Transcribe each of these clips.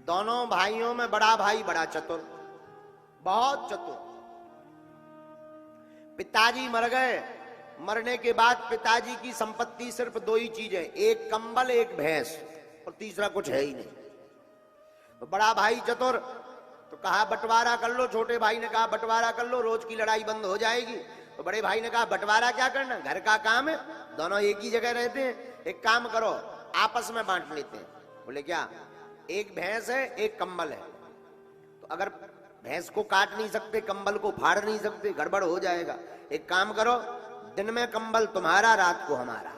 दोनों भाइयों में बड़ा भाई बड़ा चतुर, बहुत चतुर। पिताजी मर गए, मरने के बाद पिताजी की संपत्ति सिर्फ दो ही चीजें, एक कंबल एक भैंस, और तीसरा कुछ है ही नहीं। तो बड़ा भाई चतुर, तो कहा बंटवारा कर लो। छोटे भाई ने कहा बंटवारा कर लो, रोज की लड़ाई बंद हो जाएगी। तो बड़े भाई ने कहा बंटवारा क्या करना, घर का काम है, दोनों एक ही जगह रहते हैं, एक काम करो आपस में बांट लेते हैं। बोले क्या, एक भैंस है एक कंबल है, तो अगर भैंस को काट नहीं सकते, कंबल को फाड़ नहीं सकते, गड़बड़ हो जाएगा। एक काम करो, दिन में कंबल तुम्हारा, रात को हमारा।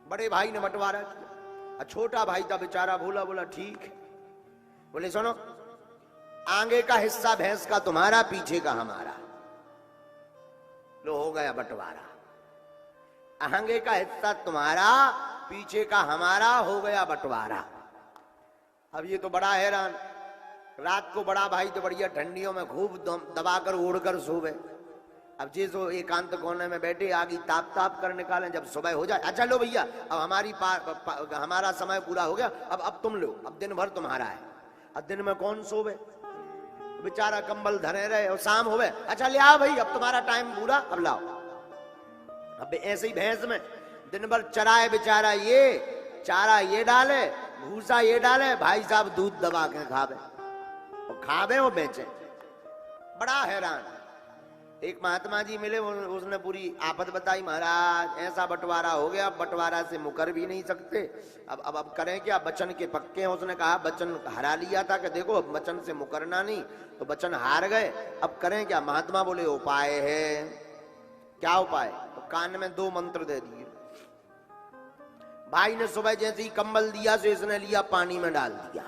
बड़े भाई ने बंटवारा किया। छोटा भाई था बेचारा, भूला, बोला ठीक है। बोले सुनो, आगे का हिस्सा भैंस का तुम्हारा, पीछे का हमारा। लो हो गया बंटवारा। आगे का हिस्सा तुम्हारा, पीछे का हमारा, हो गया बंटवारा। अब ये तो बड़ा हैरान। रात को बड़ा भाई तो बढ़िया ठंडियों में खूब दबाकर ओढ़कर सोवे। अब जे सो एकांत कोने में बैठे, आगी ताप ताप कर निकालें। जब सुबह हो जाए, अच्छा लो भैया अब हमारा समय पूरा हो गया, अब तुम लो, अब दिन भर तुम्हारा है। अब दिन में कौन सोवे, बेचारा कंबल धरे रहे। और शाम हो गए, अच्छा ले आओ भाई अब तुम्हारा टाइम पूरा, अब लाओ। अब ऐसे ही भैंस में दिन भर चराए बेचारा, ये चारा ये डाले, भूसा ये डाले, भाई साहब दूध दबा के खावे, और खावे वो बेचे। बड़ा हैरान। एक महात्मा जी मिले, उसने पूरी आफत बताई, महाराज ऐसा बंटवारा हो गया, बंटवारा से मुकर भी नहीं सकते, अब करें क्या, बचन के पक्के हैं। उसने कहा बचन हरा लिया था कि देखो अब बचन से मुकरना नहीं, तो बचन हार गए, अब करें क्या। महात्मा बोले उपाय है। क्या उपाय, तो कान में 2 मंत्र दे दिए। भाई ने सुबह जैसे ही कंबल दिया, तो इसने लिया पानी में डाल दिया,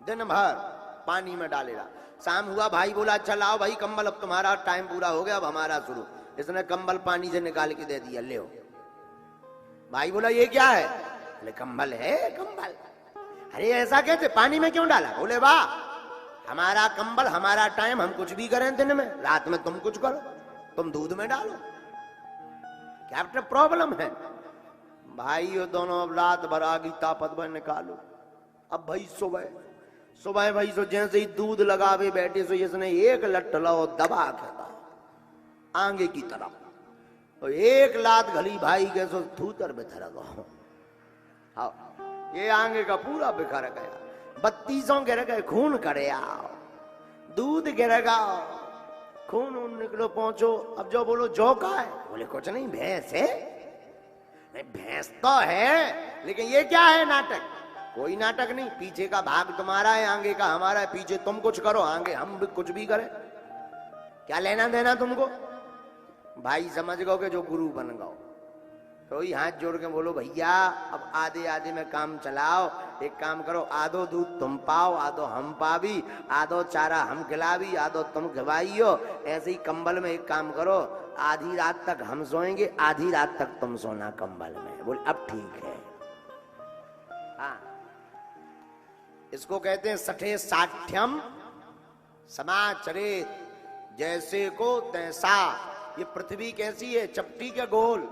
दिन भर पानी में डालेगा। शाम हुआ, भाई बोला अच्छा लाओ भाई कंबल, अब तुम्हारा टाइम पूरा हो गया, अब हमारा शुरू। इसने कंबल पानी से निकाल के दे दिया, ले। भाई बोला ये क्या है, बोले कंबल है, कंबल। अरे ऐसा कैसे, पानी में क्यों डाला, बोले वाह हमारा कंबल, हमारा टाइम, हम कुछ भी करें दिन में, रात में तुम कुछ करो, तुम दूध में डालो, क्या प्रॉब्लम है। भाई ये दोनों अब रात भर आगी तापत में निकालो। अब भाई सुबह भाई सो जैसे ही दूध लगावे बैठे, सो इसने एक लट लो दबा के आगे की तरफ, तो एक लात घली भाई के सो थूतर बिखर गो। हाँ ये आगे का पूरा बिखर गया, 32 गिर गए, खून करे आओ, दूध गिर गया, खून निकलो पहुंचो। अब जो बोलो जो का है, बोले कुछ नहीं भैंस है। नहीं भैंस तो है, लेकिन ये क्या है नाटक, कोई नाटक नहीं। पीछे का भाग तुम्हारा है, आगे का हमारा है। पीछे तुम कुछ करो, आगे हम भी कुछ भी करें, क्या लेना देना तुमको। भाई समझ गो के जो गुरु बन गो, तो ही हाथ जोड़ के बोलो भैया अब आधे आधे में काम चलाओ। एक काम करो, आधो दूध तुम पाओ, आधो हम पावी, आधो चारा हम खिलावी, आधो तुम खिलाइयो। ऐसे ही कंबल में एक काम करो, आधी रात तक हम सोएंगे, आधी रात तक तुम सोना कंबल में। बोले अब ठीक है। हाँ इसको कहते हैं सठे साठ्यम समाचरित, जैसे को तैसा। ये पृथ्वी कैसी है, चपटी के गोल।